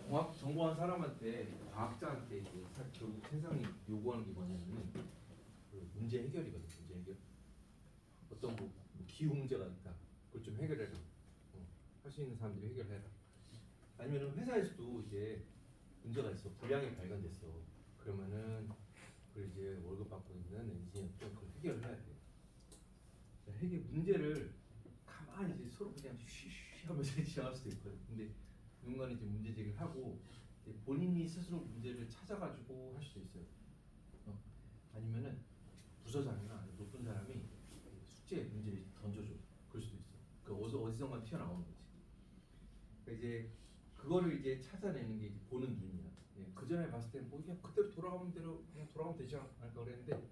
정보한 사람한테 과학자한테 이제 결국 세상이 요구하는 게 뭐냐면은 그 문제 해결이거든. 문제 해결. 어떤 뭐 기후 문제가 있다. 그걸 좀 해결해라. 할 수 있는 사람들이 해결해라. 아니면은 회사에서도 이제 문제가 있어. 불량이 발견됐어. 그러면은 그걸 이제 월급 받고 있는 엔지니어도 그걸 해결을 해야 돼. 해결 문제를 가만히 이제 서로 그냥 쉬쉬 하면서 지나갈 수도 있거든. 근데 누군가는 이제 문제 제기를 하고 이제 본인이 스스로 문제를 찾아가지고 할 수도 있어요. 아니면은 부서장이나 높은 사람이 숙제 문제를 던져줘. 그럴 수도 있어. 그 어디선가 튀어나오는 거지. 그러니까 이제 그거를 이제 찾아내는 게 이제 보는 눈이야. 예, 그 전에 봤을 때는 뭐 그냥 그대로 돌아가면 되지 않을까 그랬는데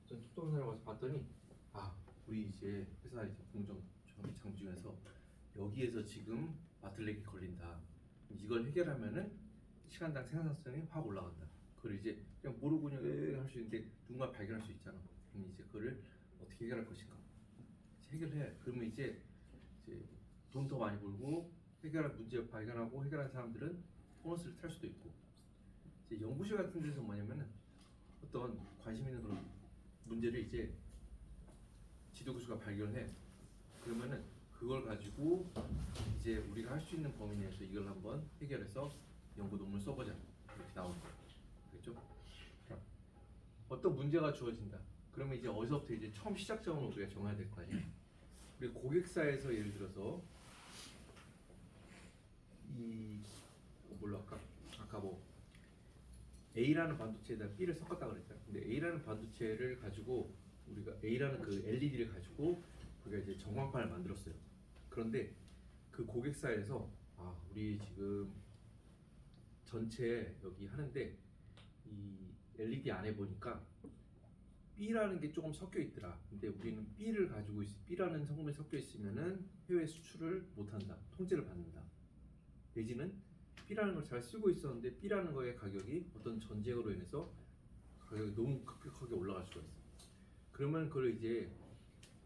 전 똑똑한 사람 와서 봤더니 우리 이제 회사 이제 공정 장중에서 여기에서 지금 마틀렉이 걸린다. 이걸 해결하면은 시간당 생산성이 확 올라간다. 그걸 이제 그냥 모르고 그냥 할 수 있는데 누군가 발견할 수 있잖아. 그럼 이제 그거를 어떻게 해결할 것인가? 해결해. 그러면 이제 돈 더 많이 벌고 해결한 문제 발견하고 해결한 사람들은 보너스를 탈 수도 있고. 이제 연구실 같은 데서 뭐냐면은 어떤 관심 있는 그런 문제를 이제 지도 교수가 발견해. 그러면은 그걸 가지고 이제 우리가 할 수 있는 범위 내에서 이걸 한번 해결해서 연구 논문 써보자. 이렇게 나오는 거예요. 그렇죠? 어떤 문제가 주어진다. 그러면 이제 어디서부터 이제 처음 시작점을 우리가 정해야 될 거 아니야. 우리 고객사에서 예를 들어서 아까 뭐 A라는 반도체에다 B를 섞었다 그랬잖아. 근데 A라는 반도체를 가지고 우리가 A라는 그 LED를 가지고 우리가 이제 전광판을 만들었어요. 그런데 그 고객사에서 우리 지금 전체 여기 하는데 이 LED 안에 보니까 B라는 게 조금 섞여 있더라. 근데 우리는 B를 가지고 B라는 성분이 섞여 있으면은 해외 수출을 못한다. 통제를 받는다. 내지는 B라는 걸 잘 쓰고 있었는데 B라는 거의 가격이 어떤 전쟁으로 인해서 가격이 너무 급격하게 올라갈 수가 있어. 그러면 그걸 이제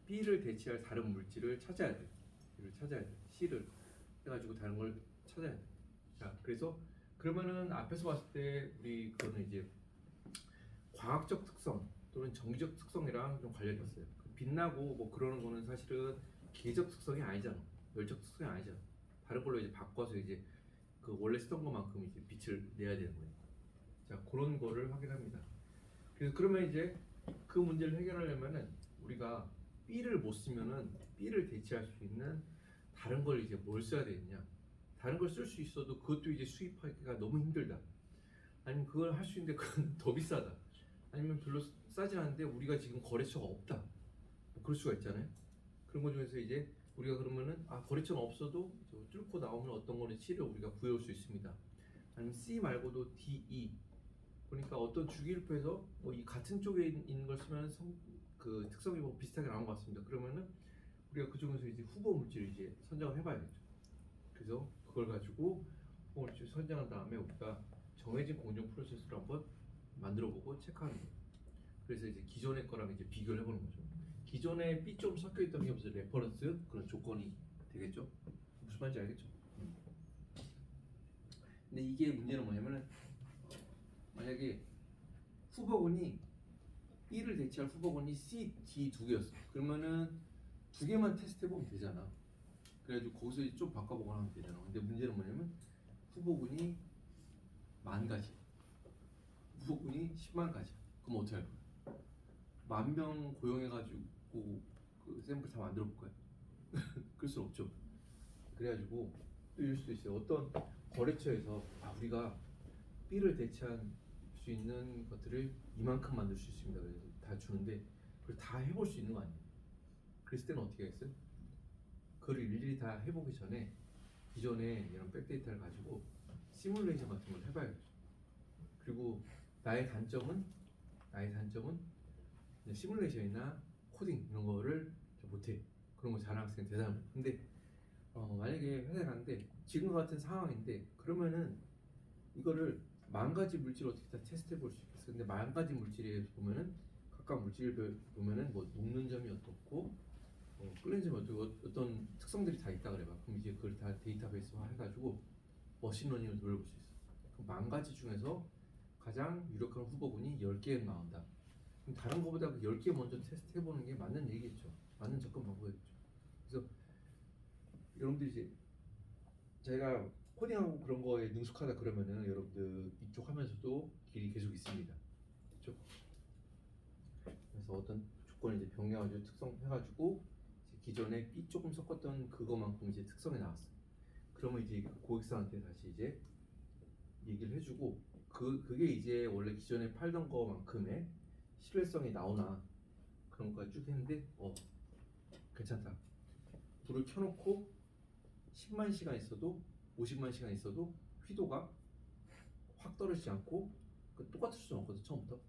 B를 대체할 다른 물질을 찾아야 돼. B를 찾아야 돼. C를 해가지고 다른 걸 찾아야 돼. 자, 그래서 그러면은 앞에서 봤을 때 우리 그거는 이제 과학적 특성 또는 정기적 특성이랑 좀 관련이 있어요. 빛나고 뭐 그러는 거는 사실은 기계적 특성이 아니잖아. 열적 특성이 아니잖아. 다른 걸로 이제 바꿔서 이제 그 원래 쓰던 것만큼 이제 빛을 내야 되는 거니까. 자, 그런 거를 확인합니다. 그래서 그러면 이제 그 문제를 해결하려면은 우리가 B를 못 쓰면은 B를 대체할 수 있는 다른 걸 이제 뭘 써야 되겠냐? 다른 걸 쓸 수 있어도 그것도 이제 수입하기가 너무 힘들다. 아니면 그걸 할 수 있는데 그건 더 비싸다. 아니면 별로 싸지 않은데 우리가 지금 거래처가 없다. 뭐 그럴 수가 있잖아요. 그런 것 중에서 이제 우리가 그러면은 거래처가 없어도 뚫고 나오면 어떤 거는 C를 우리가 구해올 수 있습니다. 아니면 C 말고도 D, E. 그러니까 어떤 주기율표에서 뭐 이 같은 쪽에 있는 걸 쓰면 그 특성이 뭐 비슷하게 나온 것 같습니다. 그러면은 우리가 그 중에서 이제 후보 물질을 이제 선정을 해봐야겠죠. 그래서 그걸 가지고 후보 물질 선정한 다음에 우리가 정해진 공정 프로세스를 한번 만들어보고 체크하는 거예요. 그래서 이제 기존의 거랑 이제 비교를 해보는 거죠. 기존에 B 좀 섞여 있던 게 무슨 레퍼런스 그런 조건이 되겠죠. 무슨 말인지 알겠죠? 근데 이게 문제는 뭐냐면은 만약에 후보군이 B를 대체할 후보군이 C, D 두 개였어. 그러면은 두 개만 테스트 해보면 되잖아. 그래가지고 거기서 좀 바꿔보거나 하면 되잖아. 근데 문제는 뭐냐면 후보군이 10,000가지, 후보군이 100,000가지. 그럼 어떻게 할 거야? 10,000명 고용해가지고 그 샘플 다 만들어 볼 거야? 그럴 수 없죠. 그래가지고 또 이럴 수도 있어요. 어떤 거래처에서 우리가 B를 대체할 수 있는 것들을 이만큼 만들 수 있습니다. 그래서 다 주는데 그걸 다 해볼 수 있는 거 아니에요? 그랬을 때는 어떻게 하겠어요? 그걸 일일이 다 해보기 전에 기존에 이런 백데이터를 가지고 시뮬레이션 같은 걸 해봐야겠죠. 그리고 나의 단점은 시뮬레이션이나 코딩 이런 거를 못해. 그런 거 잘하는 학생 대단해. 근데 만약에 회사에 갔는데 지금 같은 상황인데 그러면은 이거를 10,000가지 물질 어떻게 다 테스트해 볼 수 있겠어. 근데 10,000가지 물질에 보면은 각각 물질별 보면은 뭐 녹는 점이 어떻고 끓는 점이 어떻고 어떤 특성들이 다 있다 그래봐. 그럼 이제 그걸 다 데이터베이스화 해가지고 머신러닝을 돌려볼 수 있어. 그 10,000가지 중에서 가장 유력한 후보군이 10개 나온다. 그럼 다른 거보다 그 10개 먼저 테스트 해보는 게 맞는 얘기겠죠. 맞는 접근 방법이겠죠. 그래서 여러분들 이제 제가 코딩하고 그런 거에 능숙하다 그러면은 여러분들 이쪽 하면서도 길이 계속 있습니다. 그렇죠? 그래서 어떤 조건을 이제 병행해가지고 특성해가지고 이제 기존에 B 조금 섞었던 그거만큼 이제 특성이 나왔어요. 그러면 이제 고객사한테 다시 이제 얘기를 해주고 그게 이제 원래 기존에 팔던 거만큼의 신뢰성이 나오나 그런 거까지 쭉 했는데 괜찮다. 불을 켜놓고 10만 시간 있어도 50만 시간 있어도 휘도가 확 떨어지지 않고 똑같을 수는 없거든. 처음부터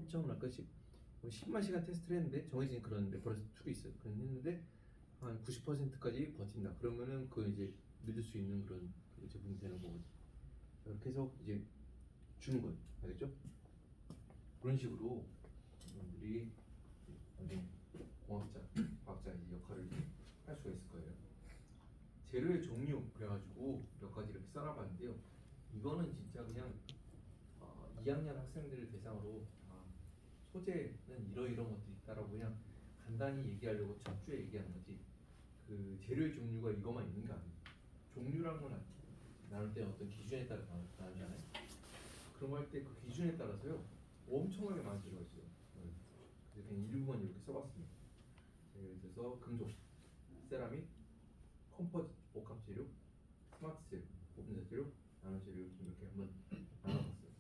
처음 날 것이 10만 시간 테스트를 했는데 정해진 그런 레퍼런스 툴이 있어요. 그런 했는데 한 90%까지 버틴다. 그러면은 그 이제 믿을 수 있는 그런 제품이 되는 거거든. 이렇게 해서 이제 주는 거예요. 알겠죠? 그런 식으로 여러분들이 나중에 공학자, 과학자 이제 역할을 할 수가 있을 거예요. 재료의 종류 그래가지고 몇 가지 이렇게 써놔봤는데요. 이거는 진짜 그냥 2학년 학생들을 대상으로 소재는 이러이러한 것들이 있다라고 그냥 간단히 얘기하려고 첫 주에 얘기하는 거지. 그 재료의 종류가 이것만 있는 게 아니에요. 종류라는 건 나눌 때 어떤 기준에 따라 나누잖아요. 그런 거 할 때 그 기준에 따라서요 엄청나게 많이 들어가 있어요. 그래서 그냥 일부만 이렇게 써봤습니다. 예를 들어서 금속, 세라믹, 컴포지, 복합 재료, 스마트 재료, 보분자 재료, 나노 재료 이렇게 한번 나눠봤어요.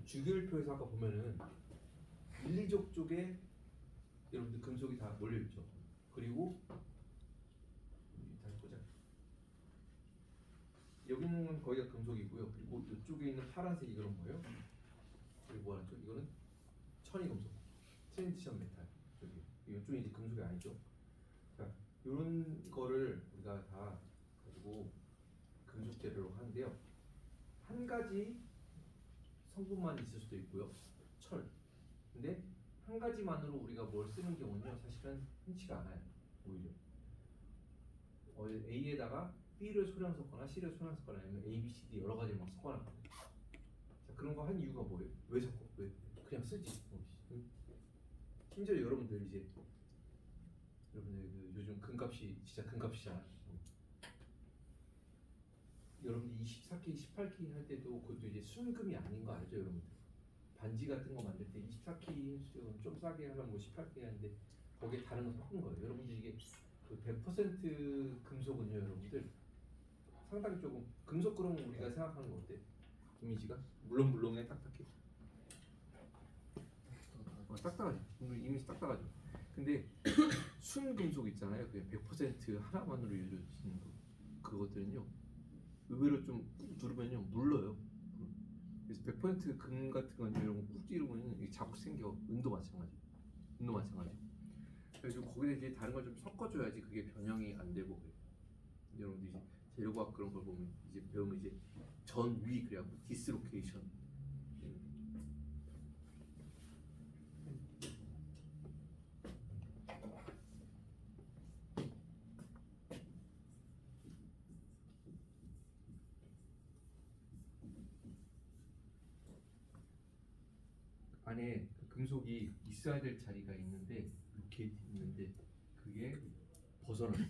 주기율표에서 아까 보면은 밀리족 쪽에 여러분들 금속이 다 몰려 있죠. 그리고 다시 보자. 여기는 거의 다 금속이고요. 그리고 이쪽에 있는 파란색 이거는 뭐예요? 그리고 뭐라죠? 이거는 천이 금속, 트랜지션 메탈. 저기 이쪽이 이제 금속이 아니죠. 자, 이런 거를 우리가 다 가지고 금속 재료로 하는데요. 한 가지 성분만 있을 수도 있고요. 철. 근데 한 가지만으로 우리가 뭘 쓰는 경우는요 사실은 흔치가 않아요. 오히려 A에다가 B를 소량 섞거나 C를 소량 섞거나 아니면 A, B, C, D 여러 가지를 막 섞어놨거든요. 자, 그런 거 한 이유가 뭐예요? 왜 섞어? 왜? 그냥 쓰지. 심지어 여러분들 이제 여러분들 그 요즘 금값이 진짜 금값이잖아요. 여러분들 24K, 18K 할 때도 그것도 이제 순금이 아닌 거 알죠, 여러분들? 반지 같은 거 만들 때 24K 좀 싸게 하면 뭐 18K 하는데 거기에 다른 거 섞은 거예요. 여러분들 이게 그 100% 금속은요, 여러분들 상당히 조금 금속 그러면 우리가 생각하는 거 어때? 이미지가 물렁물렁해, 딱딱해. 딱딱하죠. 이미지 딱딱하죠. 근데 순금속 있잖아요. 그냥 100% 하나만으로 이루어지는 거. 그것들은요 의외로 좀 꾹 누르면요 물러요. 그래서 100%금 같은 건 이런 거 꾹 찌르면 자국 생겨. 은도 마찬가지. 그래서 거기에 이제 다른 걸 좀 섞어줘야지 그게 변형이 안 되고 그래요. 여러분들 이제 재료과학 그런 걸 보면 이제 배우면 이제 전위 그래갖고 디스로케이션. 안에 그 금속이 있어야 될 자리가 있는데 이렇게 있는데 그게 벗어났어.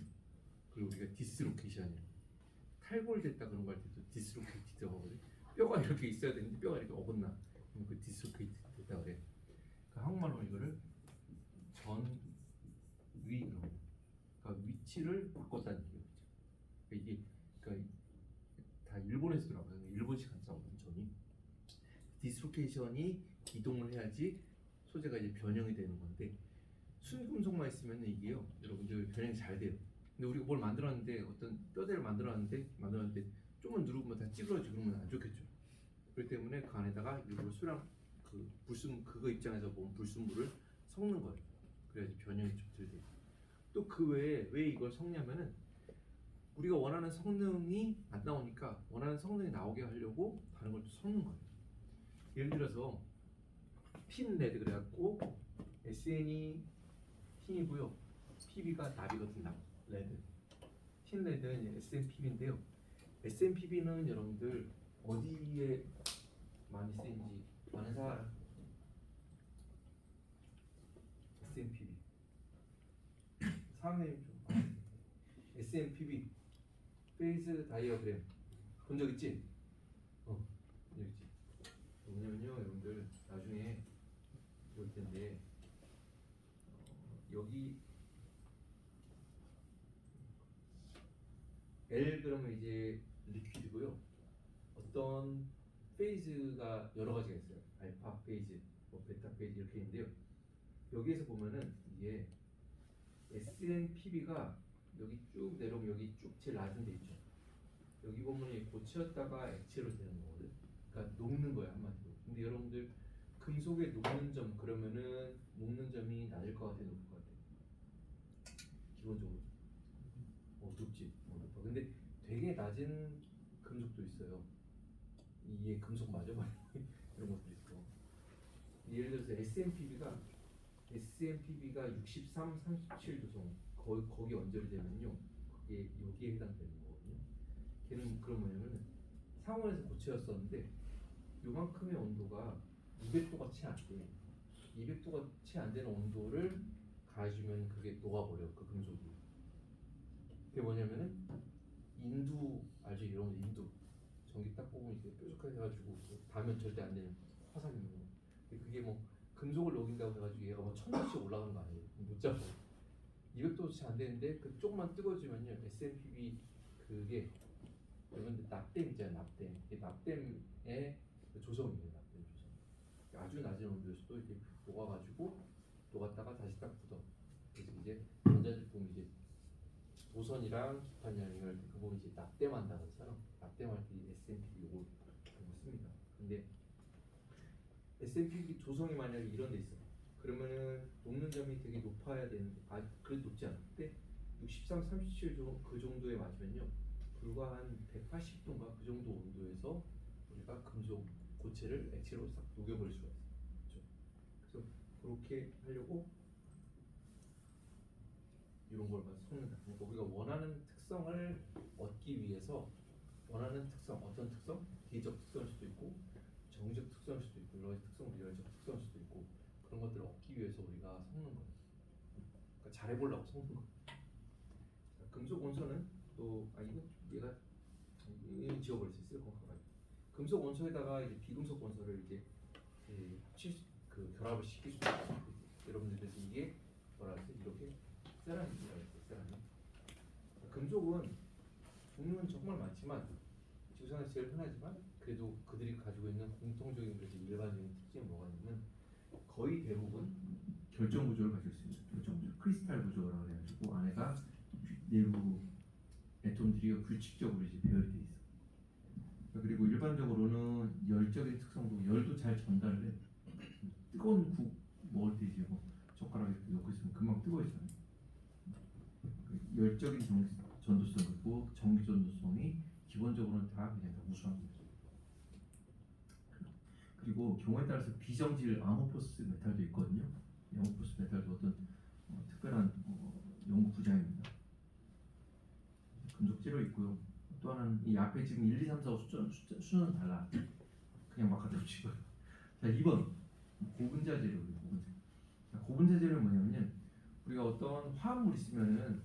그리고 우리가 디스로케이션이에요. 탈골됐다 그런 거 할 때도 디스로케이티드라고 하거든. 뼈가 이렇게 있어야 되는데 뼈가 이렇게 어긋나. 그럼 그 디스로케이티드 됐다 그래. 그 한국말로 이거를 전위 그러고. 그러니까 위치를 바꿨다는 얘기죠. 그러니까 이게 그러니까 다 일본에서 들어가요. 일본식 한자거든 전이. 디스로케이션이 이동을 해야지 소재가 이제 변형이 되는 건데 순금속만 있으면 이게요 여러분들 변형이 잘 돼요. 근데 우리가 뭘 만들었는데 어떤 뼈대를 만들었는데 조금만 누르면 다 찌그러지고 그러면 안 좋겠죠. 그렇기 때문에 그 안에다가 일부러 수량 그 불순 그거 입장에서 보면 불순물을 섞는 거예요. 그래야지 변형이 좀 덜 돼요. 또 그 외에 왜 이걸 섞냐면은 우리가 원하는 성능이 안 나오니까 원하는 성능이 나오게 하려고 다른 걸 또 섞는 거예요. 예를 들어서 핀 레드 그래갖고 SN이 핀이고요. PB가 납이거든. 납 레드. 핀 레드는 SNPB인데요. SNPB는 여러분들 어디에 많이 쓰인지 아는 사람? SMPB. 사학년이 좀 SMPB 페이즈 다이어그램 본 적 있지? 본 적 있지? 뭐냐면요, 여러분들 나중에 볼 텐데 여기 L 그러면 이제 리퀴드고요. 어떤 페이즈가 여러 가지가 있어요. 알파 페이즈, 뭐 베타 페이즈 이렇게 있는데요. 여기에서 보면은 이게 SNPB가 여기 쭉 내려오면 여기 쭉 제일 낮은 데 있죠. 여기 보면 이 고치었다가 액체로 되는 거거든. 그러니까 녹는 거야 한마디로. 근데 여러분들 금속의 녹는 점 그러면은 녹는 점이 낮을 것 같아, 높을 것 같아? 기본적으로 높지, 높아. 근데 되게 낮은 금속도 있어요. 이게 금속 맞아? 이런 것도 있고. 예를 들어서 SMPB가 63, 37 조성 거기 언저리 되면요, 그게 여기에 해당되는 거거든요. 걔는 그런 뭐냐면은 상온에서 고체였었는데 요만큼의 온도가 200도가 채 안 돼. 200도가 채 안 되는 온도를 가해주면 그게 녹아버려, 그 금속이. 그게 뭐냐면은 인두 알죠? 이런 거 인두. 전기 딱 보면 이제 뾰족하게 해가지고 닿으면 절대 안 되는 화산이고. 그게 뭐 금속을 녹인다고 해가지고 얘가 뭐 1000도씩 올라가는 거 아니에요. 못 잡아. 200도 채 안 되는데 그 조금만 뜨거워지면요, SMPB 그게 여러분들 납땜 있잖아요. 납땜. 이 납땜의 그 조성이에요. 납땜 조성. 아주 낮은 온도에서도 이렇게 녹아가지고 녹았다가 다시 딱 굳어. 그래서 이제 전자제품 이제 도선이랑 기판이랑 이럴 때 그거 이제 납땜한다는 것처럼 납땜할 때 SMPB 요걸 씁니다. 근데 SMPB 조성이 만약에 이런 데 있어. 그러면은 녹는 점이 되게 높아야 되는데 그래도 높지 않은데 63, 37 그 정도에 맞으면요, 불과 한 180도인가 그 정도 온도에서 우리가 금속 고체를 액체로 싹 녹여버릴 수가 있어요. 그렇죠? 그래서 그렇게 하려고 이런 걸 섞는다. 그러니까 우리가 원하는 특성을 얻기 위해서 원하는 특성, 어떤 특성? 기적 특성일 수도 있고 정적 특성일 수도 있고 여러 가지 특성들, 열적 특성일 수도 있고 그런 것들을 얻기 위해서 우리가 섞는 거예요. 그러니까 잘해보려고 섞는 거예요. 금속 원소는 또 이거 얘가 지워버릴 수 있어요. 금속 원소에다가 이제 비금속 원소를 이제 결합을 시킬 수 있어요. 여러분들 그래서 이게 뭐라 그러지? 이렇게 세라믹이라고 했어요. 세라믹. 금속은 종류는 정말 많지만 지구상에서 제일 흔하지만 그래도 그들이 가지고 있는 공통적인 그래서 일반적인 특징이 뭐가 있냐면 거의 대부분 결정 구조를 가지고 있습니다. 결정 구조, 크리스탈 구조라고 해가지고 안에가 내부 애톰들이 규칙적으로 이제 배열이 돼 있어. 그리고 일반적으로는 열적인 특성도 열도 잘 전달을 해. 뜨거운 국 먹을 때 이제 뭐 젓가락에 이렇게 넣고 있으면 금방 뜨거워지잖아요. 열적인 전도성이고 전기 전도성이 기본적으로는 다 그냥 다 우수한 거죠. 그리고 경우에 따라서 비정질 아모포스 메탈도 있거든요. 아모포스 메탈도 어떤 특별한 연구 분야입니다. 금속재료 있고요. 또 하나는 이 앞에 지금 1, 2, 3, 4, 5 수는 달라. 그냥 막 갖다 붙이고요. 자, 2번 고분자 재료예요. 고분자 재료는 뭐냐면요, 우리가 어떤 화합물 있으면은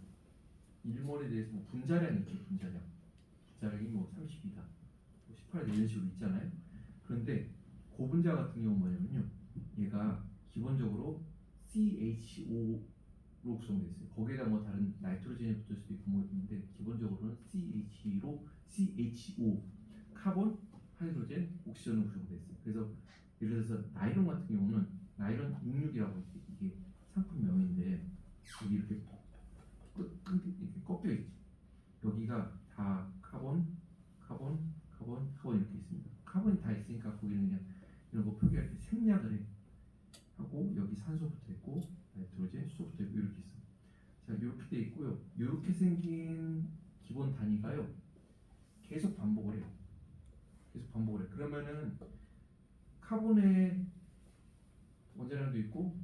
일몰에 대해서 뭐 분자량이 있죠. 분자량이 뭐 32다, 뭐 18다 이런 식으로 있잖아요. 그런데 고분자 같은 경우 뭐냐면요, 얘가 기본적으로 CHO로 구성되어 있어요. 거기에다 뭐 다른 나이트로젠이 붙을 수도 있고 뭐 있는데 기본적으로는 CHO 카본, 하이드로젠, 옥시전으로 구성되어 있어요. 그래서 예를 들어서 나일론 같은 경우는 나일론 66이라고 이게 상품명인데 여기 이렇게 이렇게 꺾여 있지. 여기가 다 카본 이렇게 있습니다. 카본이 다 있으니까 거기는 그냥 이런 거 표기할 때 생략을 해. 하고 여기 산소 붙어 있고 나이트로젠, 수소 붙어 있고 이렇게 있어요. 자, 이렇게 돼 있고요. 이렇게 생긴 기본 단위가요, 계속 반복을 해요. 그러면은 카본의 원자량도 있고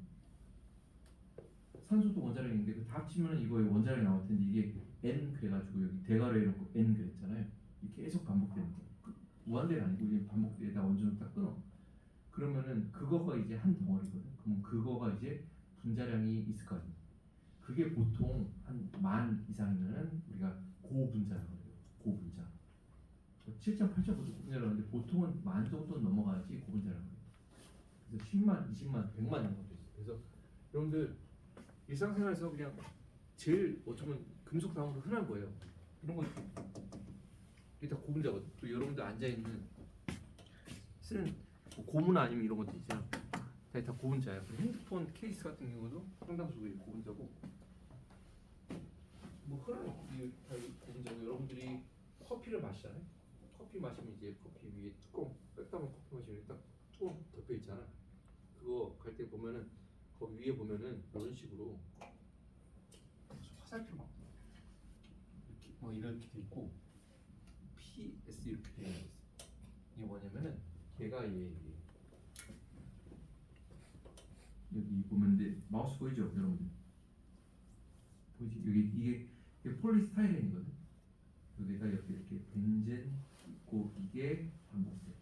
산소도 원자량이 있는데 그 다 합치면 이거의 원자량이 나올 텐데 이게 N 그래가지고 여기 대괄호 해놓고 N 그랬잖아요. 이게 계속 반복되는 거예요. 무한대는 아니고 이제 반복되다 원전을 딱 끊어. 그러면은 그거가 이제 한 덩어리거든. 그럼 그거가 이제 분자량이 있을 거 아니야. 그게 보통 한 10,000 이상이면은 우리가 고분자라고 해요. 고분자. 7점, 8점 고분자라고 하는데 보통은 10,000 정도 넘어가야지 고분자라고 해요. 그래서 10만, 20만, 100만 이런 것도 있어요. 그래서 여러분들 일상생활에서 그냥 제일 어쩌면 금속 다음으로 흔한 거예요. 이런 거 이게 다 고분자거든. 또 여러분들 앉아 있는 쓰는 뭐 고무나 아니면 이런 것도 있잖아. 다 고분자야. 핸드폰 케이스 같은 경우도 상당수 고분자고. 뭐 흔한 이게 다 고분자고 여러분들이 커피를 마시잖아요. 커피 마시면 이제 커피 위에 뚜껑 뺐다면 커피 마시면 딱 뚜껑 덮여 있잖아. 그거 갈 때 보면은 거기 위에 보면은 이런 식으로 화살표 막 이렇게 뭐 이렇게 돼 있고 PS 이렇게 되어 있어. 이게 뭐냐면은 걔가 여기 보면 데 마우스 보이죠, 여러분들? 보이지? 여기 이게 폴리스타이렌이거든. 여기가 이렇게 벤젠 있고 이게 반복돼.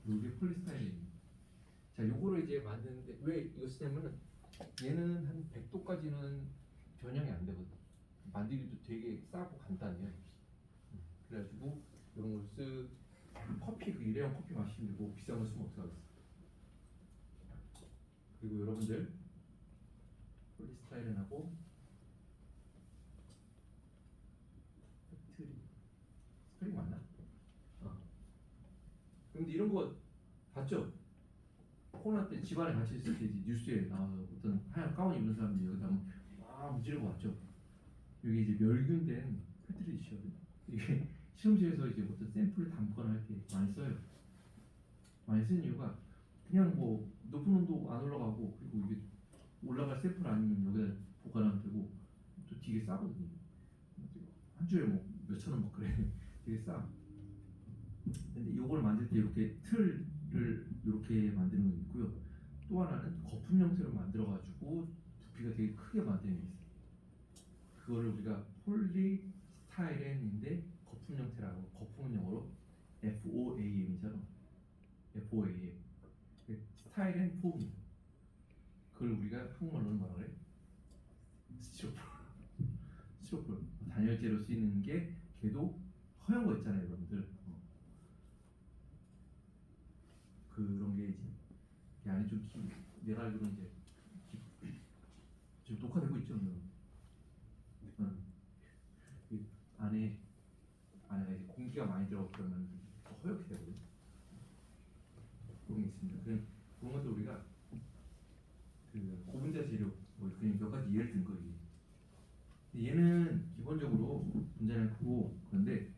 이게 폴리스타이렌. 자, 요거를 이제 만드는데 왜 이거 쓰냐면은 얘는 한 100도까지는 변형이 안 되거든. 만들기도 되게 싸고 간단해요. 그래가지고 이런 걸 커피 그 일회용 커피 마시면 되고 비싼 거 쓰면 어떡하겠어. 그리고 여러분들 폴리스타이렌하고 스프링 맞나? 근데 이런 거 봤죠? 코로나 때 집안에 갇혀 있을 때 이제 뉴스에 나와서 어떤 하얀 가운 입은 사람들이 여기다 막 문지르고 왔죠. 이게 이제 멸균된 페트리시거든. 이게 시험지에서 이제 어떤 샘플을 담거나 할 때 많이 써요. 많이 쓰는 이유가 그냥 뭐 높은 온도 안 올라가고 그리고 이게 올라갈 샘플 아니면 여기다 보관하면 되고 또 되게 싸거든요. 한 주에 뭐 몇천 원 막 그래. 되게 싸. 근데 이걸 만들 때 이렇게 틀을 이렇게 만드는 게 있고요. 또 하나는 거품 형태로 만들어가지고 부피가 되게 크게 만드는 게 있어요. 그거를 우리가 폴리스타이렌인데 거품 형태라고. 거품은 영어로 FOAM이잖아. FOAM. 스타이렌 폼. 그걸 우리가 한국말로는 뭐라 그래? 스티로폼. 스티로폼. 단열재로 쓰이는 게 걔도 허연 거 있잖아요, 여러분들. 그런 게 이제 이 안에 좀 내가 알기로는 이제 지금 녹화되고 있죠, 여러분. 이 안에가 이제 공기가 많이 들어가고 그러면 더 허옇게 되거든요. 그런 게 있습니다. 그런 것도 우리가 그 고분자 재료 뭐 그냥 몇 가지 예를 든 거예요. 얘는 기본적으로 분자량 크고 그런데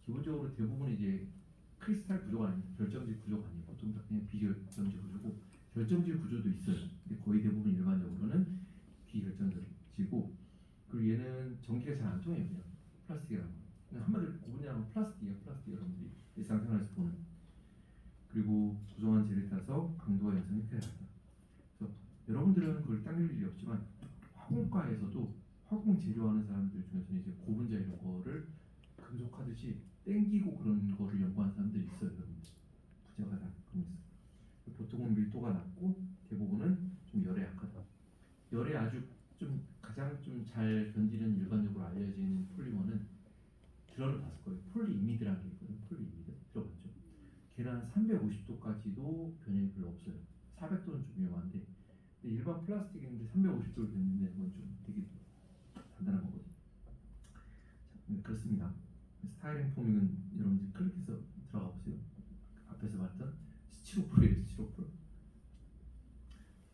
기본적으로 대부분 이제 크리스탈 구조가 아니에요. 결정질 구조가 아니에요. 보통 다 그냥 비결정질 구조고 결정질 구조도 있어요. 근데 거의 대부분 일반적으로는 비결정질이고 그리고 얘는 전기가 잘 안 통해요. 그냥 플라스틱이라는 거. 그냥 한마디로 고분자량은 플라스틱이야. 플라스틱 여러분들이 일상생활에서 보는. 그리고 구성한 재를 따서 강도와 연성이 필요하다. 그래서 여러분들은 그걸 당길 일이 없지만 화공과에서도 화공 재료하는 사람들 중에서는 이제 고분자 이런 거를 금속하듯이 땡기고 그런 거를 연구하는 사람들이 있어요, 여러분들. 부자가 다 그런 거 있어요. 보통은 밀도가 낮고 대부분은 좀 열에 약하다. 열에 아주 좀 가장 좀 잘 견디는 일반적으로 알려진 폴리머는 들어는 봤을 거예요. 폴리이미드라는 게 있거든요. 폴리이미드 들어봤죠? 걔는 한 350도까지도 변형이 별로 없어요. 400도는 좀 위험한데 일반 플라스틱인데 350도를 됐는데 그건 좀 되게 단단한 거거든요. 자, 그렇습니다. 스타이렌 포밍은 여러분들 클릭해서 들어가 보세요. 앞에서 봤던 스티로폴이에요, 스티로폴.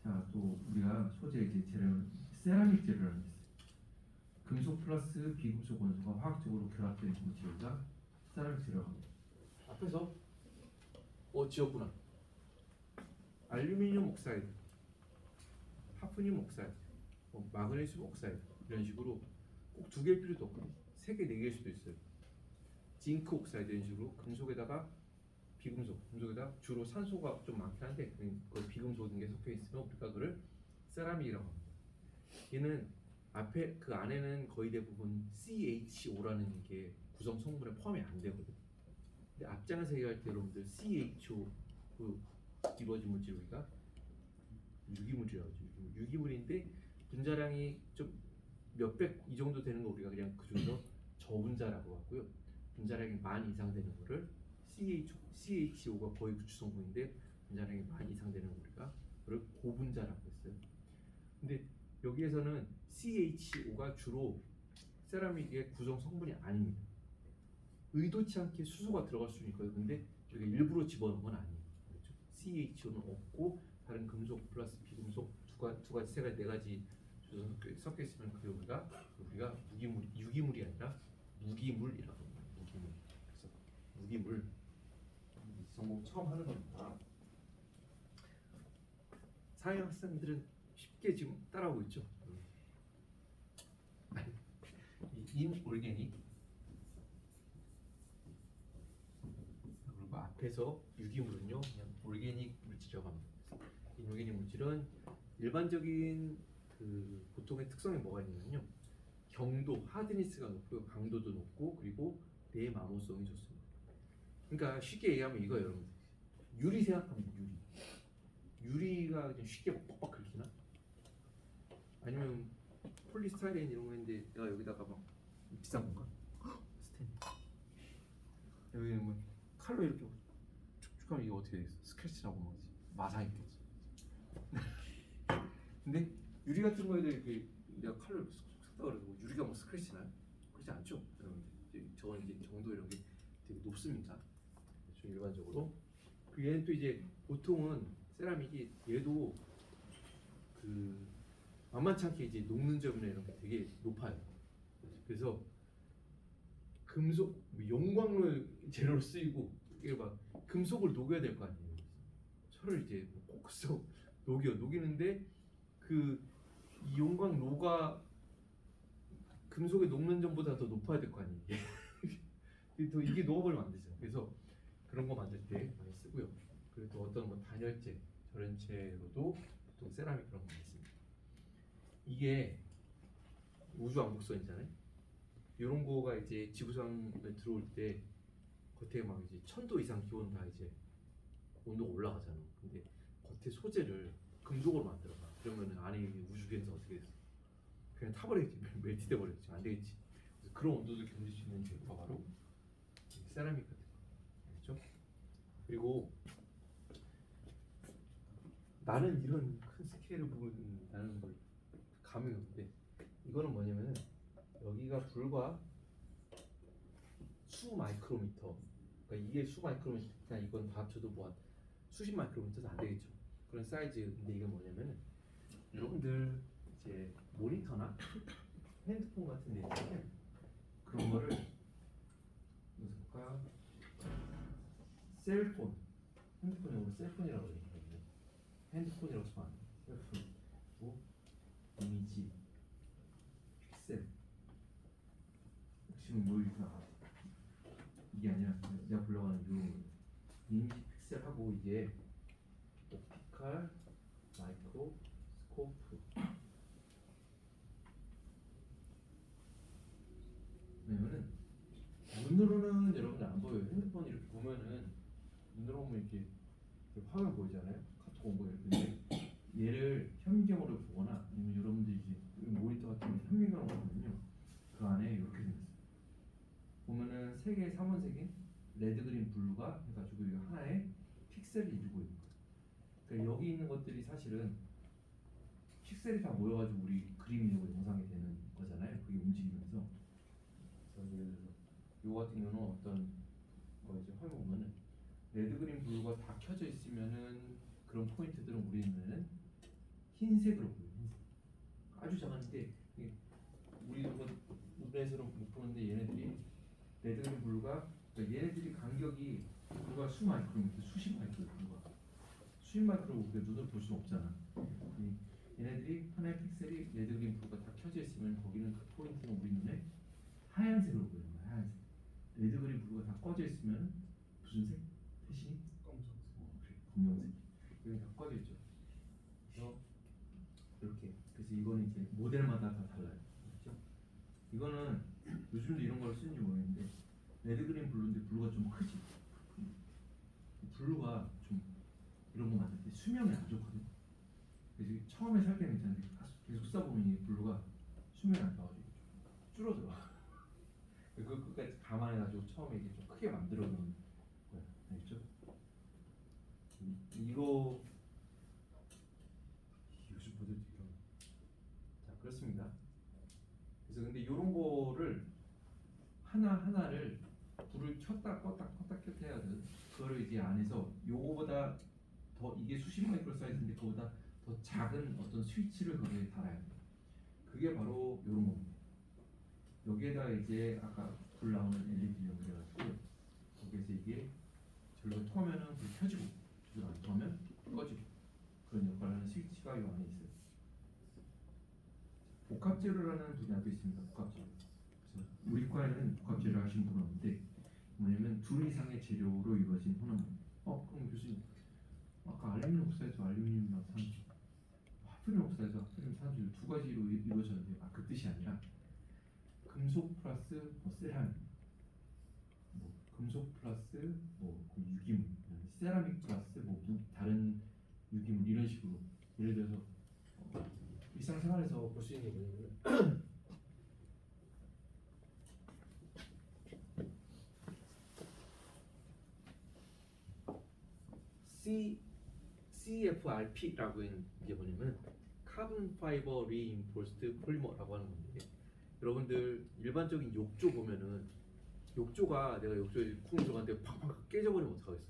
자, 또 우리가 소재 이제 재료, 세라믹 재료라는 게 있어요. 금속 플러스 비금속 원소가 화학적으로 결합된 그 재료가 세라믹 재료라고 합니다. 앞에서 지었구나. 알루미늄 옥사이드, 하프늄 옥사이드, 마그네슘 옥사이드 이런 식으로 꼭 두 개일 필요도 없고 3개, 4개일 수도 있어요. 징크 옥사이드 이런 식으로 금속에다가 비금속, 금속에다 주로 산소가 좀 많긴 한데 거의 비금속인 게 섞여 있으면 우리가 그걸 세라믹이라고 합니다. 얘는 앞에 그 안에는 거의 대부분 CHO라는 게 구성 성분에 포함이 안 되거든. 근데 앞장에서 얘기할 때 여러분들 CHO 그 이루어진 물질 우리가 유기물이라고 하죠. 유기물인데 분자량이 좀 몇백 이 정도 되는 거 우리가 그냥 그 중에서 저분자라고 하고요. 분자량이 만 이상 되는 거를 CHO가 거의 구추 성분인데 분자량이 만 이상 되는 거 우리가 그걸 고분자라고 했어요. 근데 여기에서는 CHO가 주로 세라믹의 구성 성분이 아닙니다. 의도치 않게 수소가 들어갈 수는 있거든요. 근데 저희가 일부러 집어넣은 건 아니에요. 그렇죠? CHO는 없고 다른 금속 플러스 비금속 두 가지 세 가지 네 가지 섞여 있으면 우리가 유기물이 아니라 무기물이라고 합니다. 무기물. 그래서 무기물 성공 처음 하는 겁니다. 사회 학생들은 쉽게 지금 따라오고 있죠. 인올게닉 그리고 앞에서 유기물은요 그냥 올게닉 물질이라고 합니다. 인올게닉 물질은 일반적인 그 보통의 특성이 뭐가 있냐면요 경도 하드니스가 높고요 강도도 높고 그리고 내마모성이 좋습니다. 그러니까 쉽게 얘기하면 이거예요 여러분. 유리 생각하면 유리가 그냥 쉽게 뻑뻑 긁히나? 아니면 폴리스타이렌 이런 거 있는데 내가 여기다가 막 비싼 건가? 스텐 여기는 뭐 칼로 이렇게 축축하면 이게 어떻게 되겠어? 스크래치라고 하는 거지. 마상 있겠지. 근데 유리 같은 거에도 이렇게 내가 칼로 이렇게 쏙쏙 썼다 그러고 유리가 뭐 스크래치나요? 그렇지 않죠? 여러분들 저건 이제 정도 이런 게 되게 높습니다. 좀 일반적으로. 그 얘는 또 이제 보통은 세라믹이 얘도 그 만만치 않게 이제 녹는 점이나 이런 게 되게 높아요. 그래서 금속 용광로 재료로 쓰이고 이게 막 금속을 녹여야 될 거 아니에요. 철을 이제 꼭꼭 녹이는데 그 이 용광로가 금속에 녹는 점보다 더 높아야 될 거 아니에요. 이게 녹아버리면 안 되죠. 그래서 그런 거 만들 때 많이 쓰고요. 그리고 또 어떤 뭐 단열재, 절연체로도 보통 세라믹 그런 거 많이 씁니다. 이게 우주 왕복선이잖아요. 이런 거가 이제 지구상에 들어올 때 겉에 막 이제 1000도 이상 기온 다 이제 온도가 올라가잖아. 근데 겉에 소재를 금속으로 만들어봐. 그러면 안에 우주계에서 어떻게 됐어? 그냥 타버리겠지. 멜티돼 버리겠지. 안 되겠지. 그래서 그런 온도도 견딜 수 있는 재료가 바로 세라믹 같은 거. 그렇죠? 그리고 나는 이런 큰 스케일을 보는 걸 감이 오는데 이거는 뭐냐면은 여기가 불과 수 마이크로미터. 그러니까 이게 수 마이크로미터, 이건 다 합쳐도 뭐 한 수십 마이크로미터도 안 되겠죠. 그런 사이즈인데 이게 뭐냐면은 여러분들 이제 모니터나 핸드폰 같은 데 있으면 그런 거를 무슨 볼까? 셀폰, 핸드폰이 오늘 셀폰이라고 그러거든요. 핸드폰이라고 쓰면 안 돼. 셀폰, 뭐 이미지, 픽셀. 지금 뭐 이렇게 나와? 이게 아니라 내가 불러가는 요 이미지 픽셀하고 이게 옵티컬 마이크로스코프. 왜냐면은 눈으로는 여러분들 안 보여요. 핸드폰 이렇게 보면은 눈으로 보면 이렇게 화면 보이잖아요. 카톡 온 거 이렇게. 얘를 현미경으로 보거나 아니면 여러분들 이제 모니터 같은 거 현미경으로 보면요. 그 안에 이렇게 생겼어요. 보면은 세 개의 삼원색인 레드, 그린, 블루가 해가지고 이거 하나의 픽셀을 이루고 있는 거예요. 그러니까 여기 있는 것들이 사실은 픽셀이 다 모여가지고 우리 그림이 되고 영상이 되는 거잖아요. 그게 움직이면서. 그래서 예를 들어서 요 같은 경우는 어떤 거 이제 화면 보면은 레드, 그린, 블루가 다 켜져 있으면은 그런 포인트들은 우리 눈에는 흰색으로 보여요. 흰색. 아주 작은데 우리 눈에서는 못 보는데 얘네들이 레드, 그린, 블루가 그러니까 얘네들이 간격이 불과 수 마이크로미터, 수십 마이크로미터, 수십 마이크로미터 눈으로 볼 수는 없잖아. 얘네들이 하나의 픽셀이 레드, 그린, 블루가 다 켜져 있으면 거기는 그 포인트는 우리 눈에 하얀색으로 보이는 거야. 하얀색. 레드, 그린, 블루가 다 꺼져 있으면 무슨 색? 태신이? 검정색. 그래. 검정색. 여기 다 꺼져 있죠. 그래서 이렇게. 그래서 이거는 이제 모델마다 다 달라요. 그렇죠? 이거는 요즘도 이런 걸 쓰는지 모르겠는데 레드 그린 블루인데 블루가 좀 크지. 블루가 좀 이런 거 만들 때 수명이 안 좋거든. 그래서 처음에 살 때는 괜찮은데 계속 쓰다 보면 이 블루가 수명이 안 좋아가지고 줄어들어. 그 끝까지 감안해가지고 처음에 이게 좀 크게 만들어 놓은 거야. 알겠죠? 이거 요즘 모델 이런. 자, 그렇습니다. 그래서 근데 이런 거를 하나를 불을 켰다 껐다 해야 돼. 그거를 이제 안에서 요거보다 더 이게 수십 마이크로 사이즈인데 그거보다 더 작은 어떤 스위치를 거기에 달아야 돼. 그게 바로 요런 겁니다. 여기에다 이제 아까 불 나오는 LED 연결해가지고 거기에서 이게 저기가 통하면은 불이 켜지고 저기가 안 통하면 꺼지고 그런 역할을 하는 스위치가 이 안에 있어요. 복합재료라는 분야도 있습니다. 복합재료. 그래서 우리 과에는 복합재료 하시는 분은 없는데 뭐냐면 둘 이상의 재료로 이루어진 혼합물. 그럼 교수님 아까 알루미늄 옥사이드, 알루미늄이랑 산소, 하프륨 옥사이드, 하프륨 산소 두 가지로 이루어졌는데 그 뜻이 아니라 금속 플러스 세라믹, 금속 플러스 유기물, 세라믹 플러스 다른 유기물 이런 식으로 예를 들어서 일상생활에서 볼 수 있는 거는 CFRP라고 있는 게 뭐냐면 카본 파이버 리인포스드 폴리머라고 하는 건데 여러분들 일반적인 욕조 보면은 욕조가 내가 욕조에 쿵 들어갔는데 팍팍 깨져버리면 어떡하겠어?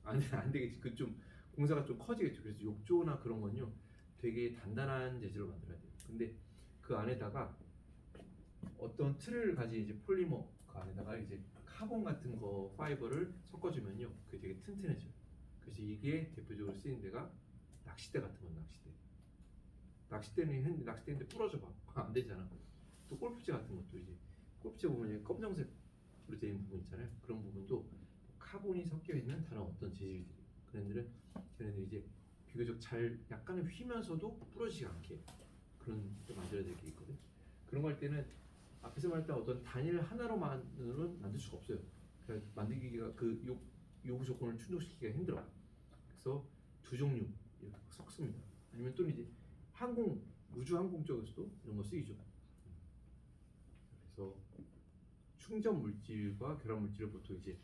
안 되겠지. 그 좀 공사가 좀 커지겠죠. 그래서 욕조나 그런 건요 되게 단단한 재질로 만들어야 돼요. 근데 그 안에다가 어떤 틀을 가진 이제 폴리머 그 안에다가 이제 카본 같은 거 파이버를 섞어주면요 그게 되게 튼튼해져요. 그래서 이게 대표적으로 쓰이는 데가 낚싯대 같은 건 낚싯대인데 부러져 봐. 안 되잖아. 또 골프채 같은 것도 이제 골프채 보면 검정색으로 되어 있는 부분 있잖아요. 그런 부분도 카본이 섞여 있는 다른 어떤 재질들이 걔네들이 이제 비교적 잘 약간은 휘면서도 부러지지 않게 그런 게 만들어야 될 게 있거든. 그런 거 할 때는 앞에서 말했던 어떤 단일 하나로만은 만들 수가 없어요. 그러니까 만들기가 그 요구 조건을 충족시키기가 힘들어. 그래서 두 종류 이렇게 섞습니다. 아니면 또는 이제 우주 항공 쪽에서도 이런 거 쓰이죠. 그래서 충전 물질과 결합 물질을 보통 이제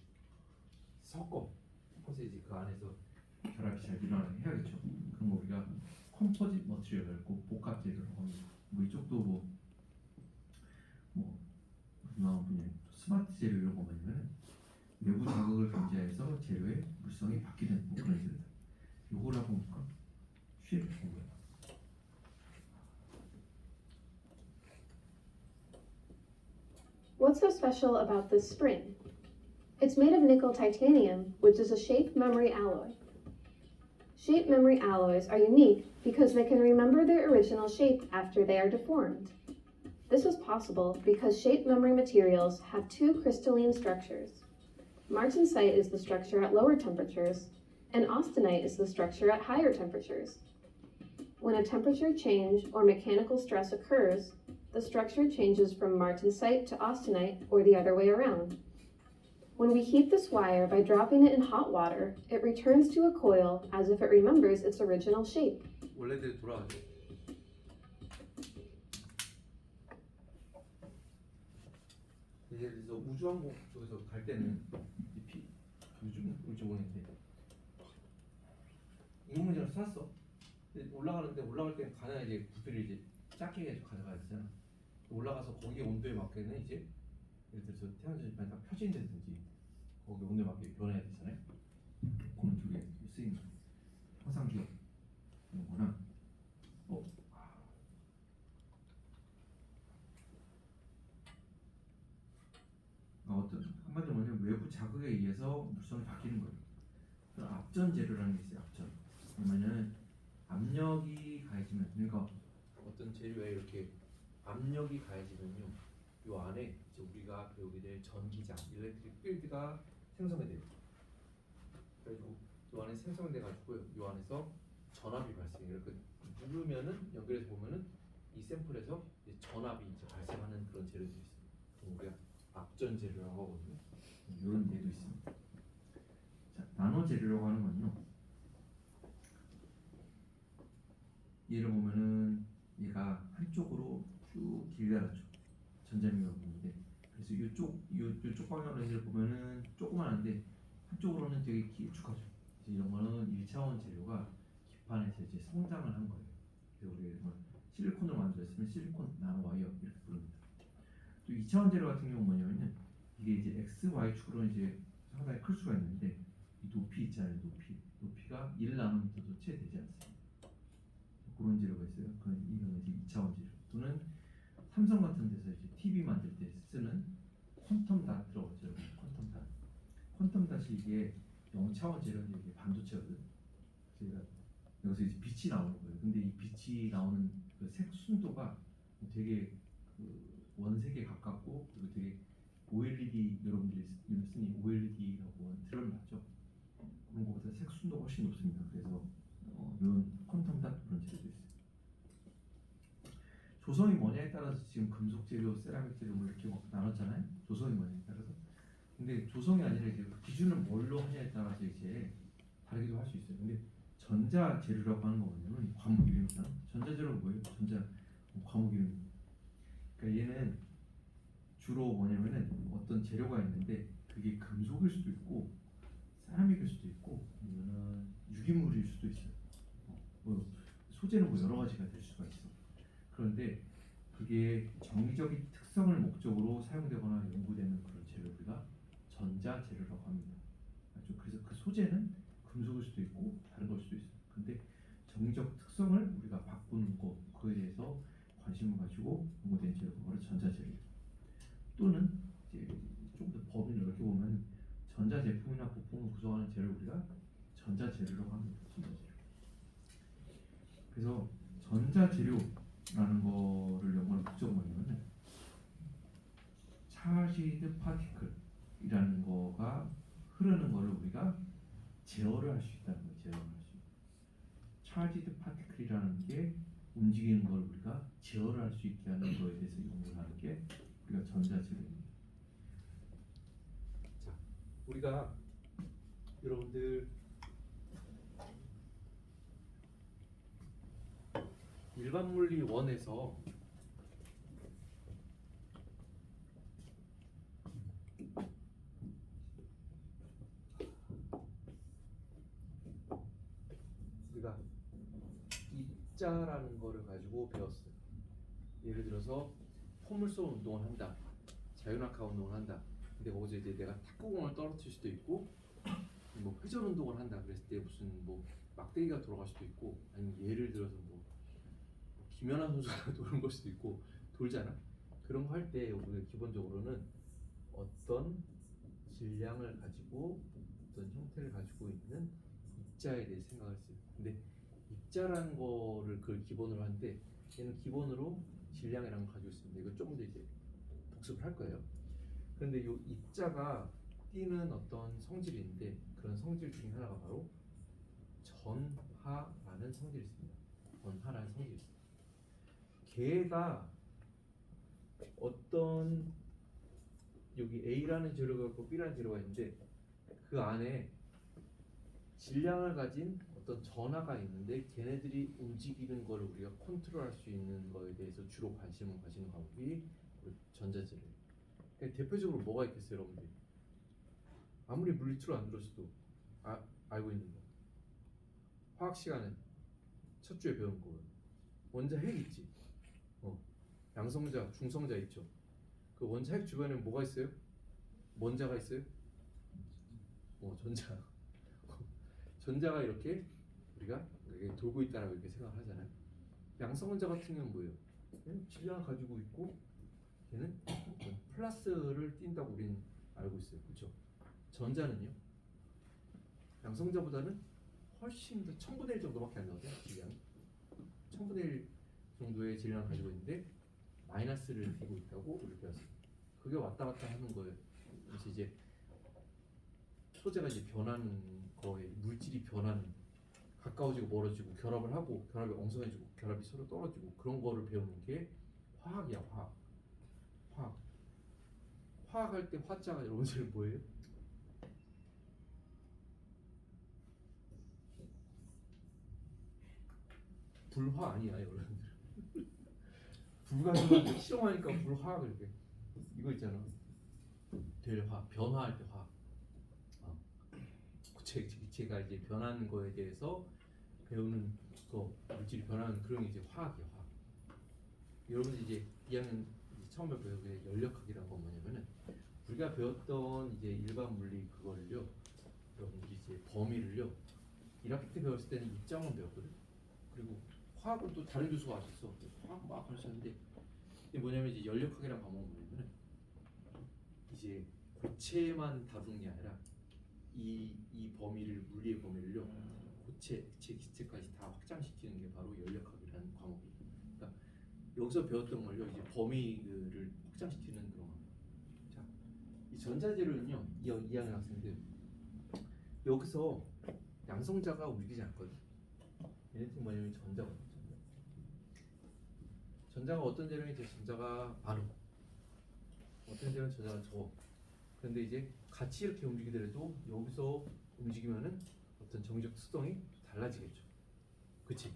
섞어서 이제 그 안에서 결합이 잘 일어나게 해야겠죠. 그럼 우리가 컴포짓 머티리얼을 꼭 복합 재료라고 합니다. 이쪽도 유명한 분야 스마트 재료 이런 거 보면 외부 자극을 감지해서 재료의 물성이 바뀌는 그런 재료들. 요거를 한번 볼까? 쉽게 본 거야. What's so special about this spring? It's made of nickel titanium, which is a shape memory alloy. Shape memory alloys are unique because they can remember their original shape after they are deformed. This was possible because shape memory materials have two crystalline structures. Martensite is the structure at lower temperatures, and austenite is the structure at higher temperatures. When a temperature change or mechanical stress occurs, the structure changes from martensite to austenite or the other way around. When we heat this wire by dropping it in hot water, it returns to a coil as if it remembers its original shape. 원래대로 돌아가죠. 예를 들어서 우주항공 쪽에서 갈 때는 요즘 오는데 인공문제를 쐈어. 근데 올라갈 때는 가나 이제 부피를 이제 작게 해서 가져가야 되잖아. 올라가서 거기에 온도에 맞게는 이제 예를 들어서 태양전이 만약 펴진다든지 거기 온도에 맞게 변해야 되잖아요. 그런 쪽에 쓰이는 화상기업 이런 거나 어떤 한마디로 말하면 외부 자극에 의해서 물성이 바뀌는 거예요. 압전 재료라는 게 있어요. 압전. 그러면은 압력이 가해지면 그러니까 어떤 재료에 이렇게 압력이 가해지면요, 요 안에 이제 우리가 배우게 될 전기장, 일렉트릭 필드가 생성이 돼요. 그리고 요 안에 생성돼 가지고요, 요 안에서 전압이 발생해요. 이렇게 누르면은 연결해서 보면은 이 샘플에서 이제 전압이 이제 발생하는 그런 재료들이 있어요. 그럼 우리가 적전 재료라고 하거든요. 이런 예도 있습니다. 자, 나노 재료라고 하는 건요. 얘를 보면은 얘가 한쪽으로 쭉 길다랗죠. 전자미가 보는데 그래서 이쪽 방향으로 해서 보면은 조그만한데 한쪽으로는 되게 길쭉하죠. 이런 거는 1차원 재료가 기판에서 이제 성장을 한 거예요. 그래서 우리가 실리콘으로 만들었으면 실리콘 나노와이어 이렇게 부릅니다. 또 2차원 재료 같은 경우는 뭐냐면은 이게 이제 x, y 축으로 이제 상당히 클 수가 있는데 이 높이 있잖아요. 높이가 1나노미터도 채 되지 않습니다. 그런 재료가 있어요. 이건 이제 2차원 재료 또는 삼성 같은 데서 이제 TV 만들 때 쓰는 퀀텀 닷 들어갔죠. 퀀텀 닷이 이게 0차원 재료인데 이게 반도체거든. 그러니까 여기서 이제 빛이 나오는 거예요. 근데 이 빛이 나오는 그 색 순도가 되게 그 원색에 가깝고 그리고 되게 OLED 여러분들이 쓰니 OLED라고 들어봤죠. 그런 것보다 색 순도가 훨씬 높습니다. 그래서 이런 퀀텀 닷 그런 재료도 있어요. 조성이 뭐냐에 따라서 지금 금속 재료, 세라믹 재료 뭐 이렇게 나눴잖아요. 조성이 뭐냐에 따라서. 근데 조성이 아니라 이제 기준을 뭘로 하냐에 따라서 이제 다르기도 할 수 있어요. 근데 전자 재료라고 하는 거 뭐냐면 과목 이름이잖아. 전자 재료가 뭐예요? 전자 과목 이름. 그러니까 얘는 주로 뭐냐면은 어떤 재료가 있는데 그게 금속일 수도 있고 세라믹일 수도 있고 아니면은 유기물일 수도 있어요. 뭐 소재는 뭐 여러 가지가 될 수가 있어. 그런데 그게 정기적인 특성을 목적으로 사용되거나 연구되는 그런 재료 우리가 전자 재료라고 합니다. 그렇죠? 그래서 그 소재는 금속일 수도 있고 다른 걸 수도 있어요. 근데 정기적 특성을 우리가 바꾸는 거 그에 대해서 관심을 가지고 연구된 재료가 바로 전자 재료예요. 또는 이제 좀 더 범위를 넓게 보면 전자 제품이나 부품을 구성하는 재료를 우리가 전자 재료라고 합니다. 전자 재료. 그래서 전자 재료라는 거를 연구하는 목적은 뭐냐면 차지드 파티클이라는 거가 흐르는 거를 우리가 제어를 할 수 있다는 거예요. 제어를 할 수. 차지드 파티클이라는 게 움직이는 걸 우리가 제어를 할 수 있게 하는 거에 대해서 연구를 하는 게 우리가 전자 재료입니다. 자, 우리가 여러분들 일반 물리 1에서 우리가 입자라는 거를 가지고 배웠어요. 예를 들어서 포물선 운동을 한다, 자유낙하 운동을 한다. 근데 거기서 이제 내가 탁구공을 떨어뜨릴 수도 있고, 뭐 회전 운동을 한다 그랬을 때 무슨 뭐 막대기가 돌아갈 수도 있고, 아니면 예를 들어서 뭐 김연아 선수가 도는 걸 수도 있고 돌잖아. 그런 거 할 때 우리가 기본적으로는 어떤 질량을 가지고 어떤 형태를 가지고 있는 입자에 대해 생각을 했어요. 근데 입자라는 거를 그걸 기본으로 하는데 얘는 기본으로 질량이라는 걸 가지고 있습니다. 이거 조금 더 이제 복습을 할 거예요. 그런데 이 입자가 띠는 어떤 성질이 있는데 그런 성질 중에 하나가 바로 전하라는 성질이 있습니다. 전하라는 성질이 있습니다. 걔가 어떤 여기 A라는 재료가 있고 B라는 재료가 있는데 그 안에 질량을 가진 어떤 전하가 있는데 걔네들이 움직이는 거를 우리가 컨트롤할 수 있는 거에 대해서 주로 관심을 가지는 과목이 전자재료예요. 그러니까 대표적으로 뭐가 있겠어요, 여러분들? 아무리 물리치료 안 들었어도 알고 있는 거. 화학 시간은 첫 주에 배운 거. 원자 핵 있지. 양성자, 중성자 있죠. 그 원자 핵 주변에 뭐가 있어요? 원자가 있어요? 전자. 전자가 이렇게 우리가 돌고 있다라고 이렇게 생각을 하잖아요. 양성원자 같은 경우는 뭐예요? 질량을 가지고 있고 걔는 플러스를 띈다고 우리는 알고 있어요. 그렇죠? 전자는요? 양성자보다는 훨씬 더 1000분의 1 정도밖에 안 나오죠. 질량이 1000분의 1 정도의 질량을 가지고 있는데 마이너스를 띠고 있다고 우리 배웠어요. 그게 왔다 갔다 하는 거예요. 그래서 이제 소재가 이제 변하는 거에 물질이 변하는, 가까워지고 멀어지고 결합을 하고 결합이 엉성해지고 결합이 서로 떨어지고 그런 거를 배우는 게 화학이야. 화학할 때 화자가 여러분들 뭐예요? 불화 아니야 여러분들. 불 가지고 실험하니까 불화학을 이렇게 이거 있잖아. 될화 변화할 때 화. 기체가 이제 변하는 거에 대해서 배우는 거 물질이 변하는 그런 게 이제 화학이야 화학. 여러분들 이제 2학년 처음 배우게 연력학이라는 건 뭐냐면은 우리가 배웠던 이제 일반 물리 그거를요 여러분들이 이제 범위를요 1학기 때 배웠을 때는 입장만 배웠거든. 그리고 화학은 또 다른 교수가 왔었어. 화학 막 가르쳤는데 이게 뭐냐면 이제 연력학이라는 과목은 뭐냐면은 이제 고체만 다루는 게 아니라 이 범위를 물리의 범위를요 고체, 기체까지 다 확장시키는 게 바로 연력학이라는 과목이에요. 그러니까 여기서 배웠던 걸요 이제 범위를 확장시키는 그런 겁니다. 자, 이 전자재료는요 2학년 학생들 여기서 양성자가 움직이지 않거든. 얘네들 뭐냐면 전자거든. 전자가 어떤 재료는 이제 전자가 많고 어떤 재료는 전자가 적어. 그런데 이제 같이 이렇게 움직이더라도 여기서 움직이면은 어떤 정적 특성이 달라지겠죠. 그치?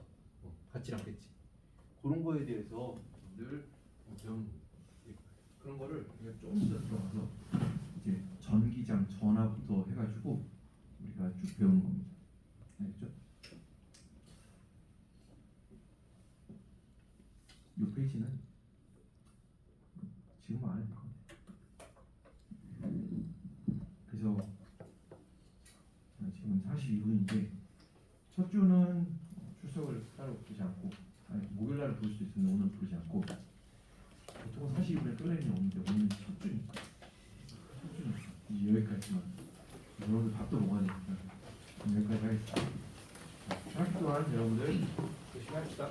같진 않겠지. 그런 거에 대해서 늘 배우는 그런 거를 우리가 조금 더 들어가서 이제 전기장 전화부터 해가지고 우리가 쭉 배우는 겁니다. 알겠죠? 이 페이지는 지금 안 해도 될 것 같아요. 그래서 지금 42분인데 첫 주는 출석을 따로 부르지 않고 목요일날 부를 수도 있는데 오늘 부르지 않고 보통 42분에 끝내는 게 없는데 오늘은 첫 주니까 이제 여기까지만 여러분들 밥도 먹어야 되니까 여기까지 하겠습니다. 학기 동안 여러분들 열심히 합시다.